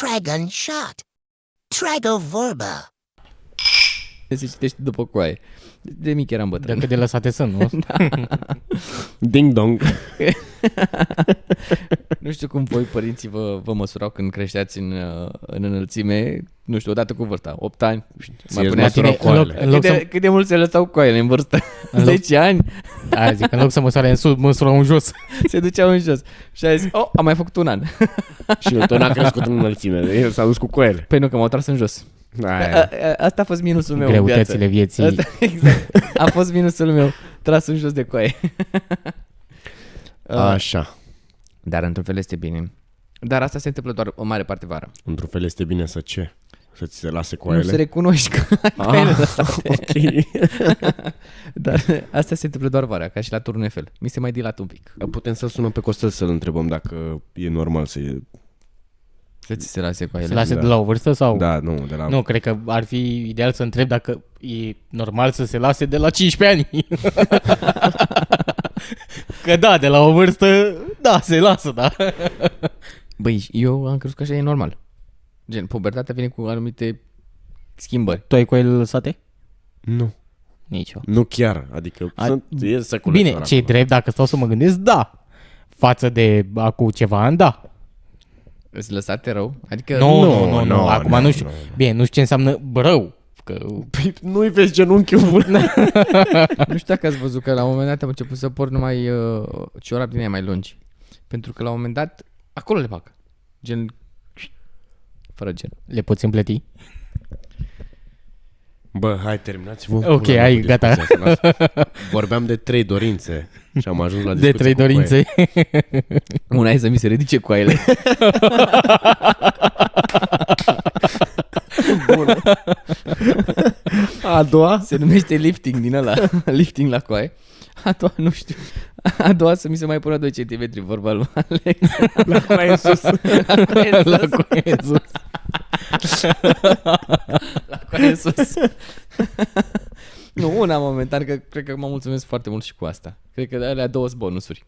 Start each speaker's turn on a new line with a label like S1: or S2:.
S1: Dragon shot. Trag o vorbă.
S2: Se citește după coaie. De mic eram bătrân.
S3: Dacă de lăsate să nu.
S4: Ding dong.
S2: Nu știu cum voi părinții vă măsurau când creșteați în înălțime, nu știu, odată cu vârsta, 8 ani. Mai
S4: Ție-ți
S2: punea
S4: măsurau
S2: tine,
S4: coalele.
S3: în loc să,
S2: cât de mult se lăsau coaiele în vârstă?
S3: În loc-
S2: 10 ani?
S3: aia zic, în loc să măsoare în sus, măsurau în jos.
S2: Se duceau în jos. Și a zis, am mai făcut un an.
S4: Și el tot n-a crescut în înălțime. El s-a dus cu coele.
S2: Păi nu, că m-au tras în jos. Asta a fost minusul meu în viață.
S3: Greutățile vieții.
S2: Asta, exact. A fost minusul meu, tras în jos de coaie.
S4: Așa.
S2: Dar într-un fel este bine. Dar asta se întâmplă doar o mare parte vara.
S4: Într-un fel este bine să ce? Să ți se lase
S2: Nu
S4: coaiele?
S2: se recunoști că ai coaiele lăsate.
S4: Ok.
S2: Dar asta se întâmplă doar vara, ca și la Turnul Eiffel. Mi se mai dilată un pic.
S4: Putem să sunăm pe Costel să-l întrebăm dacă e normal să...
S2: Să ți se lase coaiele.
S3: Se lase
S4: Da.
S3: de la o vârstă sau?
S4: Da, nu, de la...
S3: Nu, cred că ar fi ideal să întreb dacă e normal să se lase de la 15 ani. Că da, de la o vârstă, da, se lasă, da.
S2: Băi, eu am crezut că așa e normal. Gen, pubertatea vine cu anumite schimbări.
S3: Tu ai coile lăsate?
S4: Nu.
S3: Nici eu.
S4: Nu chiar. Adică e seculețul
S3: Bine,
S4: ăla
S3: ce-i
S4: acolo.
S3: drept, dacă stau să mă gândesc, da. Față de acum ceva ani, da.
S2: Îți lăsate rău? Adică
S3: Nu. Acum
S4: nu,
S3: nu știu.
S4: nu.
S3: Bine, nu știu ce înseamnă rău. Că...
S4: Păi nu-i vezi genunchiul.
S2: nu știu dacă ați văzut că la un moment dat am început să port numai ciorapi din aia mai lungi. Pentru că la un moment dat acolo le fac. Gen fără gen.
S3: Le poți împleti?
S4: Bă, hai, terminați-vă.
S3: Ok,
S4: Pula mea
S3: hai,
S4: cu
S3: gata.
S4: discuția asta. Vorbeam de 3 dorințe și am ajuns la
S3: De
S4: discuție
S3: 3
S4: cu coaie.
S3: dorințe.
S2: Una e să mi se ridice coaiele.
S4: A doua?
S2: Se numește lifting din ăla. Lifting la coaie. A doua, nu știu. A doua să mi se mai pună 2 cm, vorba lui Alex.
S4: La coaie în sus.
S3: La coaie sus.
S2: La coaie sus. Nu, una momentan, că cred că mă mulțumesc foarte mult și cu asta. Cred că alea 2 sunt bonusuri.